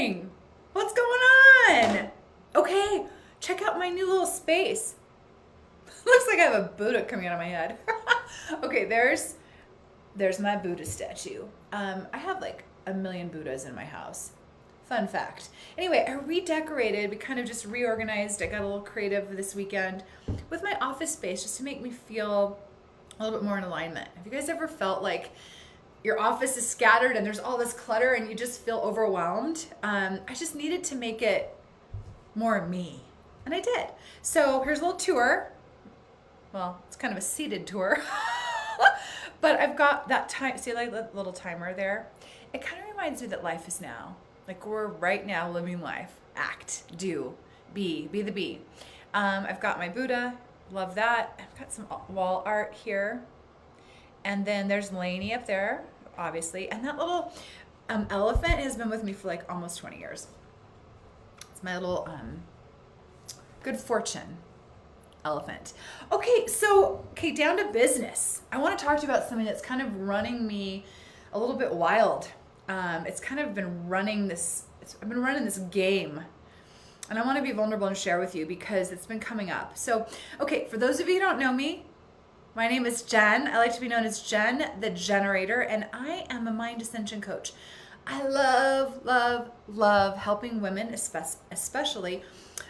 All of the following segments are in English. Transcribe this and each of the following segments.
morning. What's going on? Okay, check out my new little space. Looks like I have a Buddha coming out of my head. Okay, there's my Buddha statue. I have like a million Buddhas in my house. Fun fact. Anyway, I redecorated, we kind of just reorganized. I got a little creative this weekend with my office space just to make me feel a little bit more in alignment. Have you guys ever felt like your office is scattered and there's all this clutter and you just feel overwhelmed? I just needed to make it more me, and I did. So here's a little tour. Well, it's kind of a seated tour. But I've got that time, see like that little timer there? It kind of reminds me that life is now. Like we're right now living life. Act, do, be the bee. I've got my Buddha, love that. I've got some wall art here. And then there's Lainey up there, obviously. And that little elephant has been with me for like almost 20 years. It's my little good fortune elephant. Okay, down to business. I want to talk to you about something that's kind of running me a little bit wild. It's kind of been running this, I've been running this game, and I want to be vulnerable and share with you because it's been coming up. So, okay, for those of you who don't know me, my name is Jen. I like to be known as Jen the Generator, and I am a mind ascension coach. I love helping women, especially,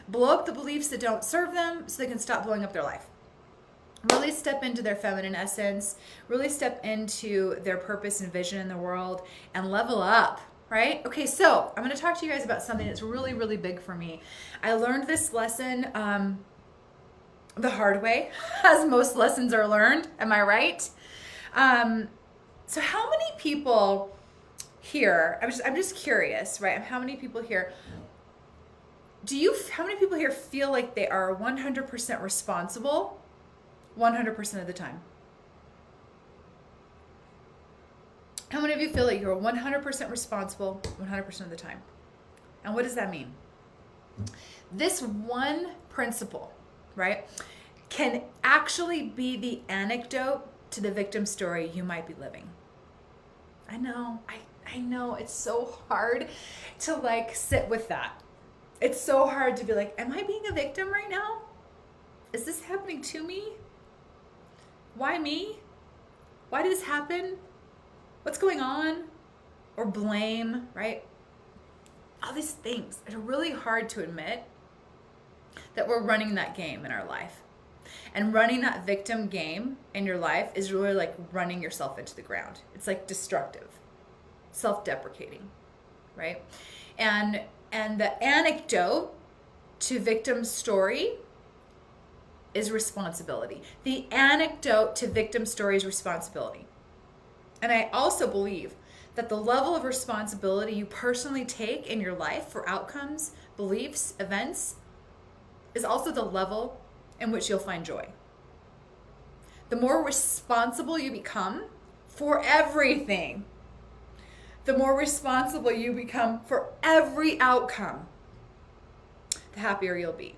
blow up the beliefs that don't serve them so they can stop blowing up their life. Really step into their feminine essence, really step into their purpose and vision in the world, and level up, right? Okay, so I'm going to talk to you guys about something that's really, really big for me. I learned this lesson the hard way, as most lessons are learned. Am I right? So how many people here, I'm just curious, right? How many people here, how many people here feel like they are 100% responsible 100% of the time? How many of you feel like you're 100% responsible 100% of the time? And what does that mean? This one principle, right, can actually be the anecdote to the victim story you might be living. I know, it's so hard to like sit with that. It's so hard to be like, am I being a victim right now? Is this happening to me? Why me? Why did this happen? What's going on? Or blame, right? All these things. It's really hard to admit that we're running that game in our life. And running that victim game in your life is really like running yourself into the ground. It's like destructive, self-deprecating, right? And the anecdote to victim story is responsibility. The anecdote to victim story is responsibility. And I also believe that the level of responsibility you personally take in your life for outcomes, beliefs, events is also the level in which you'll find joy. The more responsible you become for everything, the more responsible you become for every outcome, the happier you'll be.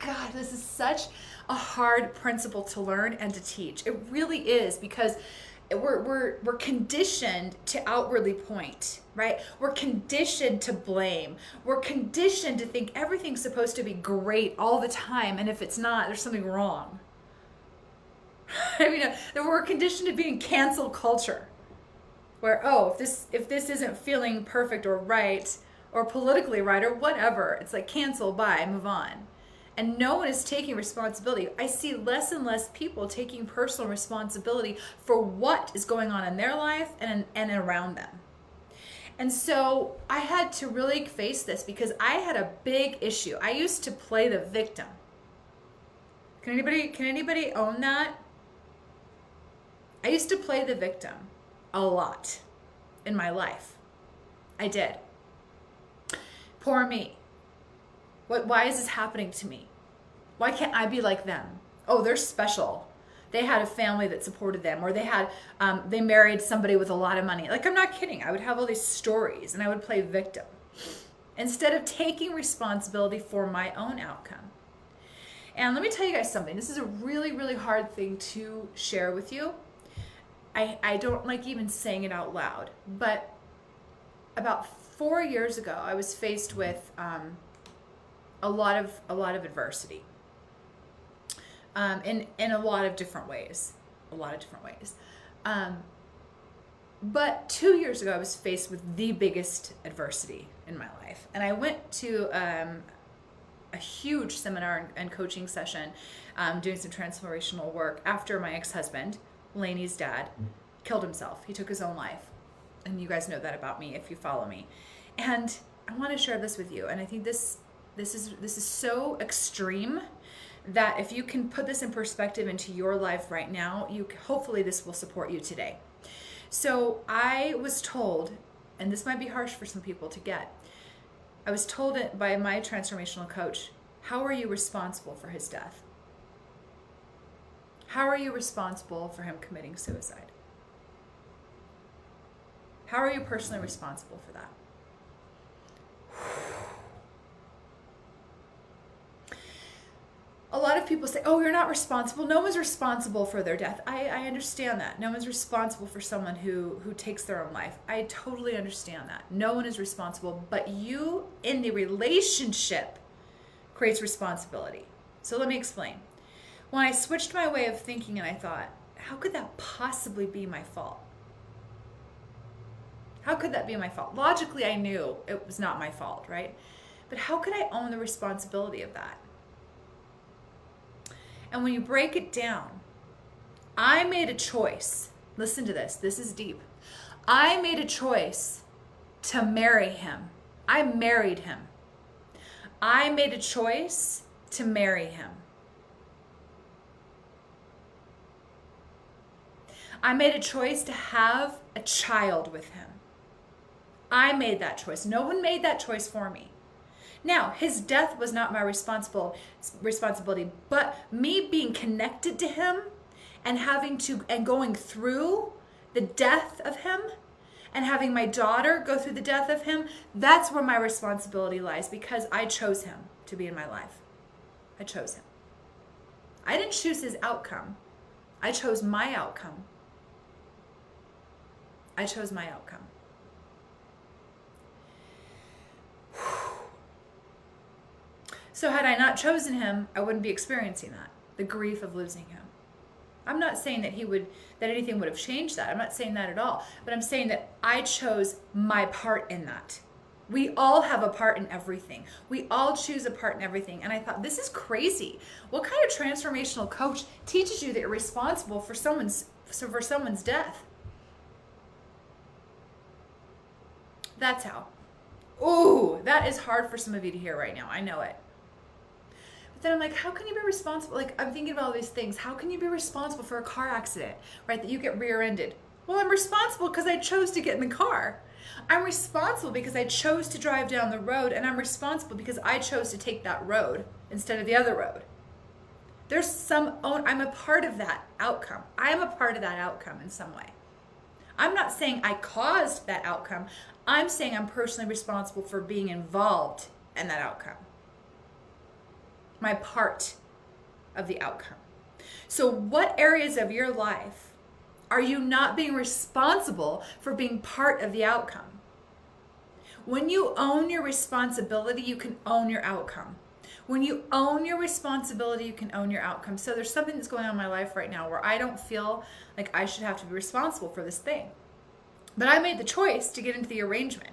God, this is such a hard principle to learn and to teach. It really is, because we're conditioned to outwardly point, right? We're conditioned to blame. We're conditioned to think everything's supposed to be great all the time, and if it's not, there's something wrong. I mean, we're conditioned to be in cancel culture, where if this isn't feeling perfect or right or politically right or whatever, it's like cancel, bye, move on. And no one is taking responsibility. I see less and less people taking personal responsibility for what is going on in their life and around them. And so I had to really face this because I had a big issue. I used to play the victim. Can anybody own that? I used to play the victim a lot in my life. I did. Poor me. Why is this happening to me? Why can't I be like them? Oh, they're special. They had a family that supported them, or they married somebody with a lot of money. Like, I'm not kidding. I would have all these stories and I would play victim instead of taking responsibility for my own outcome. And let me tell you guys something. This is a really, really hard thing to share with you. I don't like even saying it out loud, but about 4 years ago, I was faced with a lot of adversity, in a lot of different ways, But 2 years ago, I was faced with the biggest adversity in my life, and I went to a huge seminar and coaching session, doing some transformational work after my ex-husband, Lainey's dad, killed himself. He took his own life. And you guys know that about me if you follow me. And I want to share this with you. And I think this is so extreme that if you can put this in perspective into your life right now, hopefully this will support you today. So I was told, and this might be harsh for some people to get, I was told it by my transformational coach, how are you responsible for his death? How are you responsible for him committing suicide? How are you personally responsible for that? A lot of people say, oh, you're not responsible. No one's responsible for their death. I understand that. No one's responsible for someone who takes their own life. I totally understand that. No one is responsible, but you in the relationship creates responsibility. So let me explain. When I switched my way of thinking and I thought, how could that possibly be my fault? How could that be my fault? Logically, I knew it was not my fault, right? But how could I own the responsibility of that? And when you break it down, I made a choice. Listen to this. This is deep. I made a choice to marry him. I married him. I made a choice to marry him. I made a choice to have a child with him. I made that choice. No one made that choice for me. Now, his death was not my responsibility, but me being connected to him and going through the death of him and having my daughter go through the death of him, that's where my responsibility lies, because I chose him to be in my life. I chose him. I didn't choose his outcome. I chose my outcome. I chose my outcome. So had I not chosen him, I wouldn't be experiencing that, the grief of losing him. I'm not saying that anything would have changed that. I'm not saying that at all. But I'm saying that I chose my part in that. We all have a part in everything. We all choose a part in everything. And I thought, this is crazy. What kind of transformational coach teaches you that you're responsible for someone's death? That's how. Ooh, that is hard for some of you to hear right now. I know it. But then I'm like, how can you be responsible? Like, I'm thinking about all these things. How can you be responsible for a car accident, right? That you get rear-ended. Well, I'm responsible because I chose to get in the car. I'm responsible because I chose to drive down the road, and I'm responsible because I chose to take that road instead of the other road. I'm a part of that outcome. I am a part of that outcome in some way. I'm not saying I caused that outcome. I'm saying I'm personally responsible for being involved in that outcome. My part of the outcome. So what areas of your life are you not being responsible for being part of the outcome? When you own your responsibility, you can own your outcome. When you own your responsibility, you can own your outcome. So there's something that's going on in my life right now where I don't feel like I should have to be responsible for this thing. But I made the choice to get into the arrangement.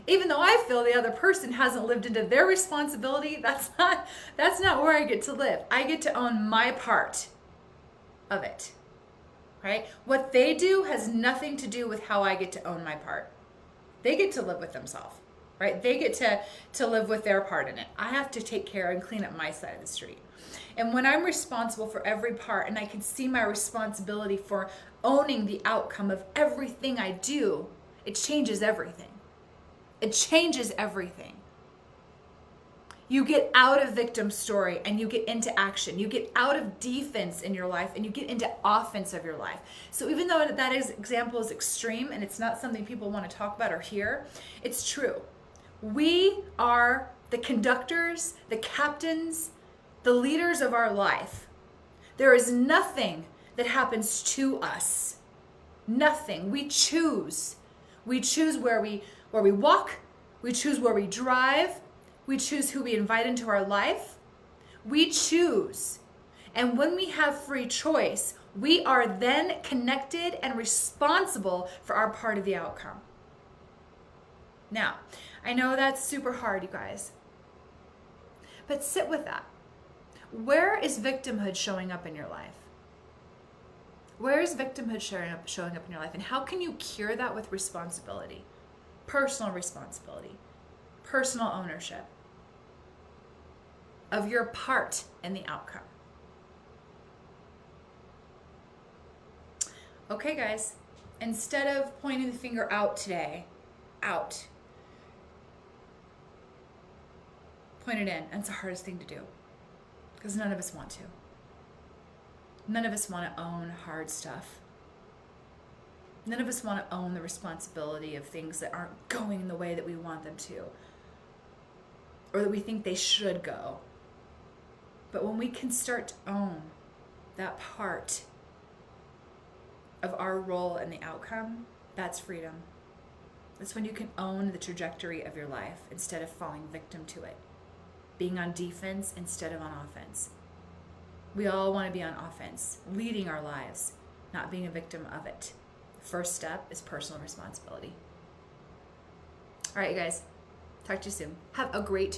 Even though I feel the other person hasn't lived into their responsibility, that's not where I get to live. I get to own my part of it. Right? What they do has nothing to do with how I get to own my part. They get to live with themselves. Right? They get to live with their part in it. I have to take care and clean up my side of the street. And when I'm responsible for every part and I can see my responsibility for owning the outcome of everything I do, it changes everything. It changes everything. You get out of victim story and you get into action. You get out of defense in your life and you get into offense of your life. So even though example is extreme and it's not something people want to talk about or hear, it's true. We are the conductors, the captains, the leaders of our life. There is nothing that happens to us. Nothing. We choose. We choose where we walk, we choose where we drive, we choose who we invite into our life. We choose. And when we have free choice, we are then connected and responsible for our part of the outcome. Now, I know that's super hard, you guys, but sit with that. Where is victimhood showing up in your life? Where is victimhood showing up in your life? And how can you cure that with responsibility? Personal responsibility, personal ownership of your part in the outcome. Okay, guys, instead of pointing the finger out today, out, point it in. And it's the hardest thing to do because none of us want to. None of us want to own hard stuff. None of us want to own the responsibility of things that aren't going the way that we want them to, or that we think they should go. But when we can start to own that part of our role in the outcome, that's freedom. That's when you can own the trajectory of your life instead of falling victim to it. Being on defense instead of on offense. We all want to be on offense, leading our lives, not being a victim of it. First step is personal responsibility. All right, you guys. Talk to you soon. Have a great